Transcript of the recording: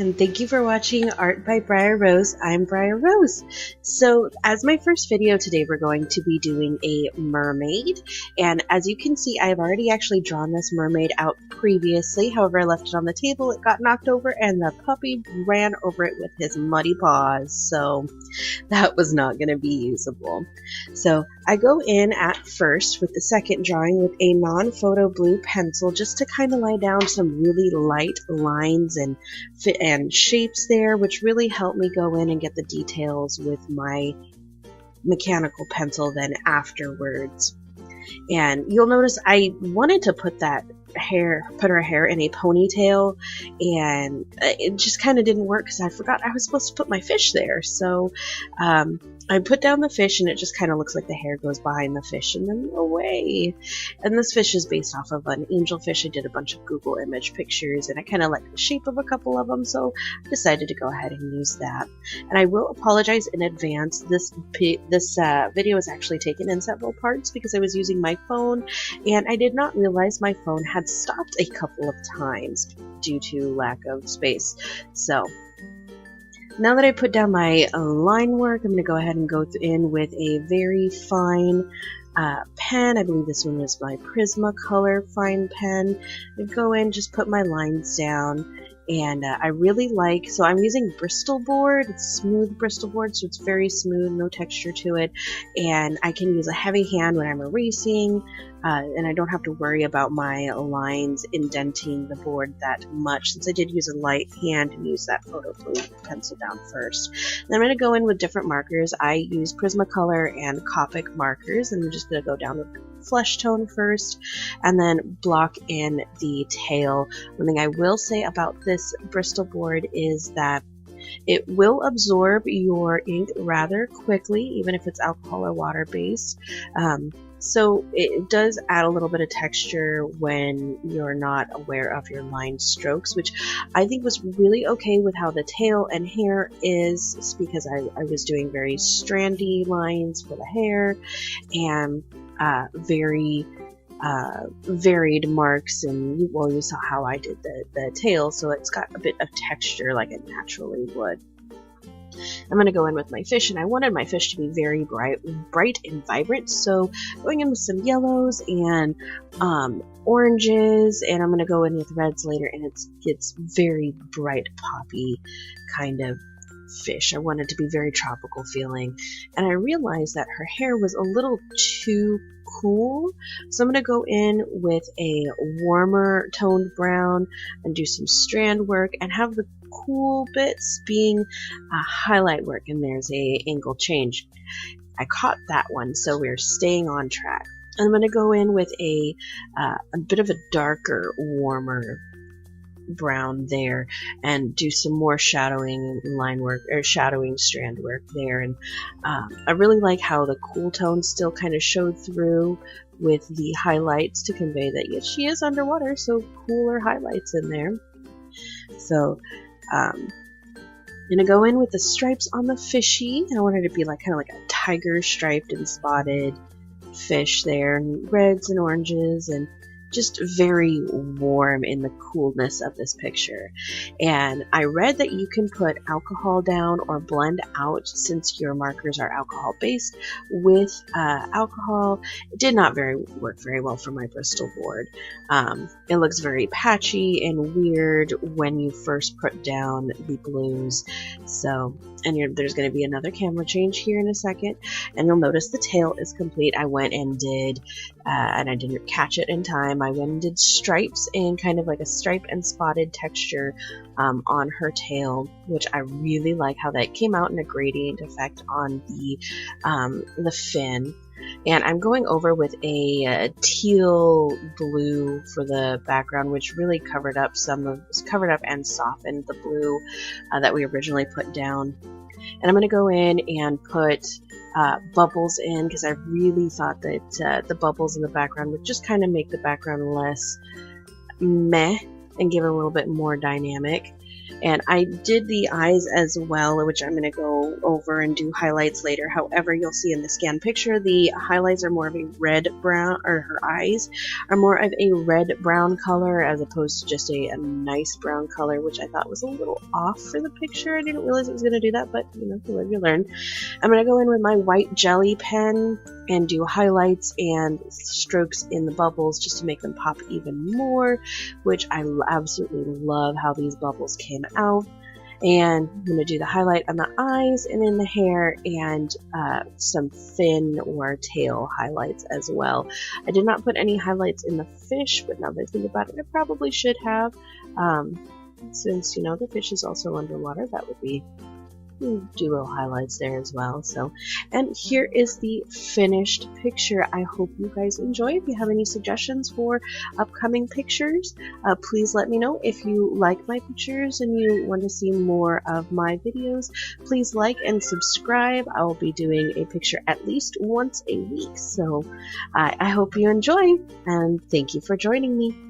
and thank you for watching Art by Briar Rose. I'm Briar Rose. So as my first video today, we're going to be doing a mermaid, and as you can see, I've already actually drawn this mermaid out previously. However, I left it on the table, it got knocked over, and the puppy ran over it with his muddy paws, so that was not going to be usable. So I go in at first with the second drawing with a non-photo blue pencil just to kind of lay down some really light lines and shapes there, which really helped me go in and get the details with my mechanical pencil then afterwards. And you'll notice I wanted to put her hair in a ponytail, and it just kind of didn't work because I forgot I was supposed to put my fish there. So I put down the fish, and it just kind of looks like the hair goes behind the fish and then away. And this fish is based off of an angelfish. I did a bunch of Google image pictures, and I kind of like the shape of a couple of them, so I decided to go ahead and use that. And I will apologize in advance. This video is actually taken in several parts because I was using my phone, and I did not realize my phone had stopped a couple of times due to lack of space. So now that I put down my line work, I'm going to go ahead and go in with a very fine pen. I believe this one was my Prismacolor fine pen. I go in, just put my lines down, and I really like, so I'm using Bristol Board. It's smooth Bristol Board, so it's very smooth, no texture to it, and I can use a heavy hand when I'm erasing, and I don't have to worry about my lines indenting the board that much, since I did use a light hand and use that photo blue pencil down first. Then I'm going to go in with different markers. I use Prismacolor and Copic markers, and I'm just going to go down with flesh tone first, and then block in the tail. One thing I will say about this Bristol board is that it will absorb your ink rather quickly, even if it's alcohol or water based. So it does add a little bit of texture when you're not aware of your line strokes, which I think was really okay with how the tail and hair is, because I was doing very strandy lines for the hair and very varied marks, and well, you saw how I did the tail, so it's got a bit of texture like it naturally would. I'm going to go in with my fish, and I wanted my fish to be very bright and vibrant, so going in with some yellows and oranges, and I'm going to go in with reds later, and it's very bright poppy kind of fish. I wanted to be very tropical feeling, and I realized that her hair was a little too cool, so I'm going to go in with a warmer toned brown and do some strand work and have the cool bits being highlight work, and there's a angle change. I caught that one, so we're staying on track. And I'm going to go in with a bit of a darker, warmer brown there and do some more shadowing line work, or shadowing strand work there. And I really like how the cool tones still kind of showed through with the highlights to convey that yes, she is underwater, so cooler highlights in there. So I'm gonna go in with the stripes on the fishy. I wanted to be like kind of like a tiger striped and spotted fish there, and reds and oranges, and just very warm in the coolness of this picture. And I read that you can put alcohol down or blend out, since your markers are alcohol based, with alcohol. It did not work very well for my Bristol board. It looks very patchy and weird when you first put down the blues. So, and there's going to be another camera change here in a second, and you'll notice the tail is complete. I went and did, and I didn't catch it in time, I went and did stripes and kind of like a stripe and spotted texture on her tail, which I really like how that came out in a gradient effect on the fin. And I'm going over with a teal blue for the background, which really covered up and softened the blue that we originally put down. And I'm going to go in and put bubbles in, because I really thought that the bubbles in the background would just kind of make the background less meh and give it a little bit more dynamic. And I did the eyes as well, which I'm going to go over and do highlights later. However, you'll see in the scan picture, the highlights are more of a red-brown, or her eyes are more of a red-brown color as opposed to just a nice brown color, which I thought was a little off for the picture. I didn't realize it was going to do that, but you know, you live, you learn. I'm going to go in with my white jelly pen and do highlights and strokes in the bubbles just to make them pop even more, which I absolutely love how these bubbles came out. And I'm going to do the highlight on the eyes and in the hair, and some fin or tail highlights as well. I did not put any highlights in the fish, but now that I think about it, I probably should have. Since, you know, the fish is also underwater, that would be do little highlights there as well. So, and here is the finished picture. I hope you guys enjoy. If you have any suggestions for upcoming pictures, please let me know. If you like my pictures and you want to see more of my videos, please like and subscribe. I will be doing a picture at least once a week. So I hope you enjoy, and thank you for joining me.